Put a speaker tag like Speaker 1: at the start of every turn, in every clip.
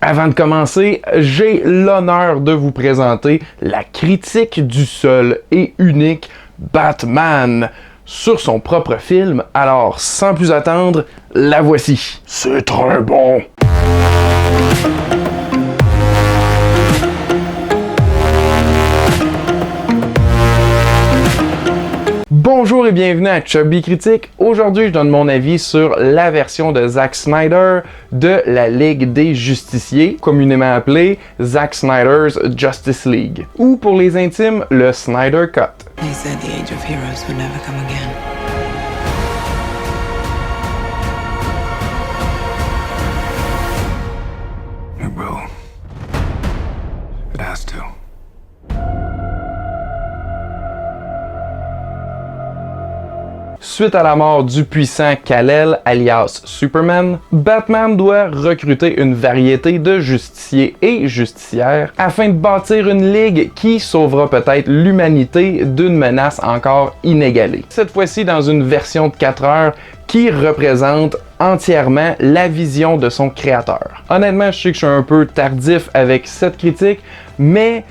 Speaker 1: Avant de commencer, j'ai l'honneur de vous présenter la critique du seul et unique Batman sur son propre film. Alors, sans plus attendre, la voici. C'est très bon! Bonjour et bienvenue à Chubby Critique. Aujourd'hui, je donne mon avis sur la version de Zack Snyder de la Ligue des Justiciers, communément appelée Zack Snyder's Justice League, ou pour les intimes, le Snyder Cut.
Speaker 2: They said the age of heroes would never come again.
Speaker 3: It will. It has to.
Speaker 1: Suite à la mort du puissant Kal-El, alias Superman, Batman doit recruter une variété de justiciers et justicières afin de bâtir une ligue qui sauvera peut-être l'humanité d'une menace encore inégalée. Cette fois-ci dans une version de 4 heures qui représente entièrement la vision de son créateur. Honnêtement, je sais que je suis un peu tardif avec cette critique, mais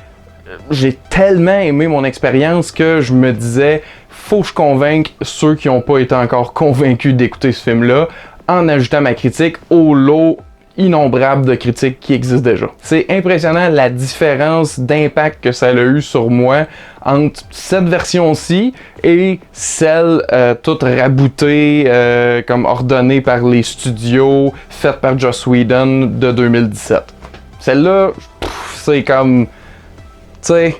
Speaker 1: j'ai tellement aimé mon expérience que je me disais faut que je convainque ceux qui n'ont pas été encore convaincus d'écouter ce film-là en ajoutant ma critique au lot innombrable de critiques qui existent déjà. C'est impressionnant la différence d'impact que ça a eu sur moi entre cette version-ci et celle toute raboutée, comme ordonnée par les studios, faite par Joss Whedon de 2017. Celle-là, c'est comme, tu sais,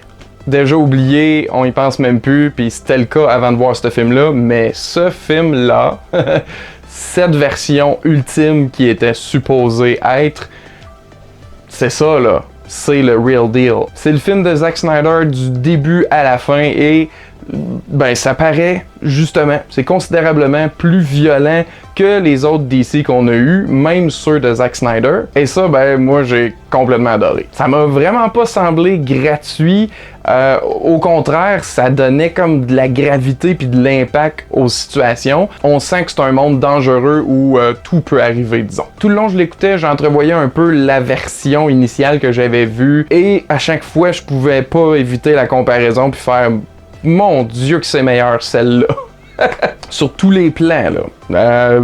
Speaker 1: déjà oublié, on y pense même plus, puis c'était le cas avant de voir ce film-là, mais ce film-là, cette version ultime qui était supposée être, c'est ça là, c'est le real deal. C'est le film de Zack Snyder du début à la fin et ben ça paraît justement, c'est considérablement plus violent que les autres DC qu'on a eu, même ceux de Zack Snyder. Et ça, ben moi j'ai complètement adoré. Ça m'a vraiment pas semblé gratuit. Au contraire, ça donnait comme de la gravité puis de l'impact aux situations. On sent que c'est un monde dangereux où tout peut arriver, disons. Tout le long je l'écoutais, j'entrevoyais un peu la version initiale que j'avais vue et à chaque fois je pouvais pas éviter la comparaison puis faire mon Dieu que c'est meilleur celle-là. Sur tous les plans, là.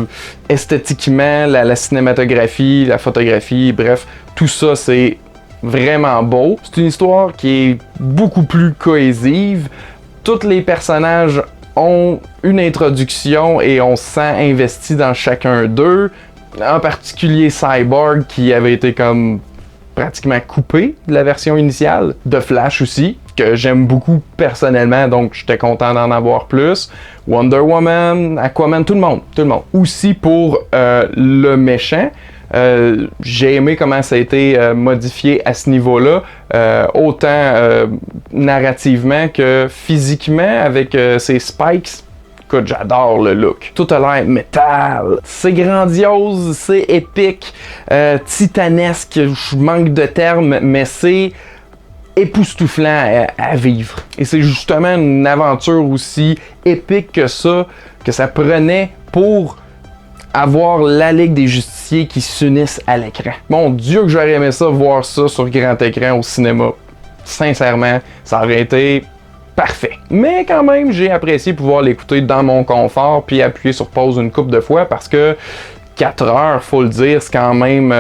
Speaker 1: Esthétiquement, la cinématographie, la photographie, bref, tout ça c'est vraiment beau. C'est une histoire qui est beaucoup plus cohésive. Tous les personnages ont une introduction et on se sent investi dans chacun d'eux. En particulier Cyborg qui avait été comme pratiquement coupé de la version initiale. De Flash aussi, que j'aime beaucoup personnellement, donc j'étais content d'en avoir plus. Wonder Woman, Aquaman, tout le monde. Aussi pour le méchant, j'ai aimé comment ça a été modifié à ce niveau-là, autant narrativement que physiquement avec ses spikes. Écoute, j'adore le look. Tout a l'air métal. C'est grandiose, c'est épique, titanesque, je manque de termes, mais c'est époustouflant à vivre. Et c'est justement une aventure aussi épique que ça prenait pour avoir la Ligue des Justiciers qui s'unissent à l'écran. Mon Dieu que j'aurais aimé ça, voir ça sur grand écran au cinéma. Sincèrement, ça aurait été parfait. Mais quand même, j'ai apprécié pouvoir l'écouter dans mon confort puis appuyer sur pause une couple de fois parce que 4 heures, faut le dire, c'est quand même...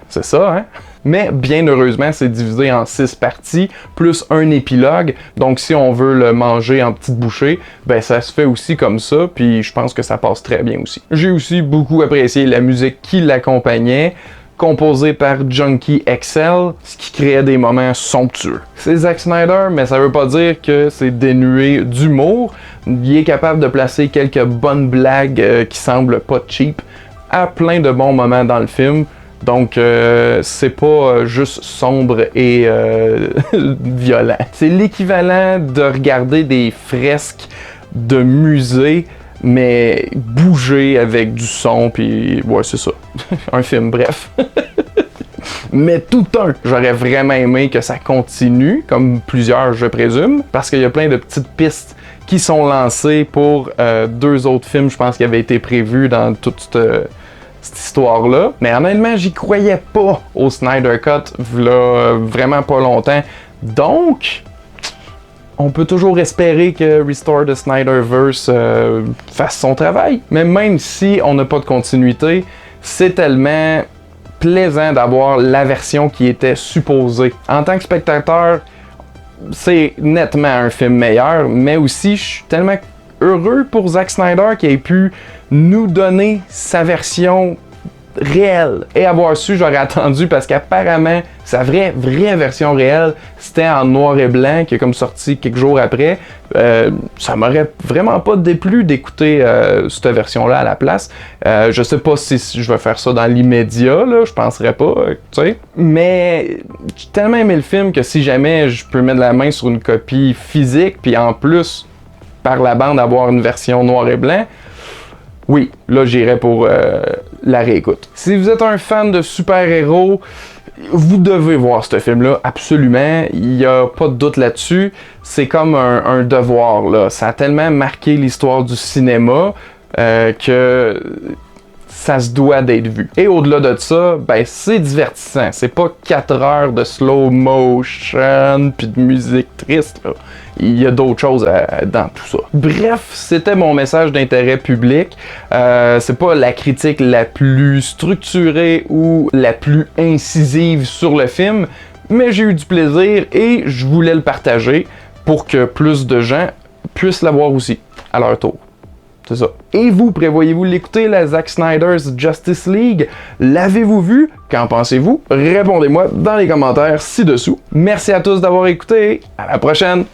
Speaker 1: c'est ça, hein? Mais bien heureusement, c'est divisé en 6 parties, plus un épilogue. Donc si on veut le manger en petites bouchées, ben ça se fait aussi comme ça, puis je pense que ça passe très bien aussi. J'ai aussi beaucoup apprécié la musique qui l'accompagnait, composée par Junkie XL, ce qui créait des moments somptueux. C'est Zack Snyder, mais ça veut pas dire que c'est dénué d'humour. Il est capable de placer quelques bonnes blagues qui semblent pas cheap à plein de bons moments dans le film. Donc, c'est pas juste sombre et violent. C'est l'équivalent de regarder des fresques de musée, mais bouger avec du son, puis ouais, c'est ça. Un film, bref. Mais tout un, j'aurais vraiment aimé que ça continue, comme plusieurs, je présume, parce qu'il y a plein de petites pistes qui sont lancées pour 2 autres films, je pense, qui avaient été prévus dans toute cette histoire-là. Mais honnêtement, j'y croyais pas au Snyder Cut, v'là vraiment pas longtemps. Donc, on peut toujours espérer que Restore the Snyderverse fasse son travail. Mais même si on n'a pas de continuité, c'est tellement plaisant d'avoir la version qui était supposée. En tant que spectateur, c'est nettement un film meilleur, mais aussi je suis tellement heureux pour Zack Snyder qui ait pu nous donner sa version réelle. Et avoir su, j'aurais attendu parce qu'apparemment, sa vraie version réelle, c'était en noir et blanc, qui est comme sorti quelques jours après. Ça m'aurait vraiment pas déplu d'écouter cette version-là à la place. Je sais pas si je vais faire ça dans l'immédiat, là, je penserais pas, tu sais. Mais j'ai tellement aimé le film que si jamais je peux mettre la main sur une copie physique, puis en plus, par la bande, avoir une version noir et blanc, oui, là j'irai pour la réécoute. Si vous êtes un fan de super-héros, vous devez voir ce film-là, absolument. Il n'y a pas de doute là-dessus. C'est comme un devoir, là. Ça a tellement marqué l'histoire du cinéma que ça se doit d'être vu. Et au-delà de ça, ben c'est divertissant. C'est pas 4 heures de slow motion puis de musique triste, là. Il y a d'autres choses dans tout ça. Bref, c'était mon message d'intérêt public. C'est pas la critique la plus structurée ou la plus incisive sur le film, mais j'ai eu du plaisir et je voulais le partager pour que plus de gens puissent l'avoir aussi, à leur tour. C'est ça. Et vous, prévoyez-vous l'écouter, la Zack Snyder's Justice League? L'avez-vous vu? Qu'en pensez-vous? Répondez-moi dans les commentaires ci-dessous. Merci à tous d'avoir écouté. À la prochaine!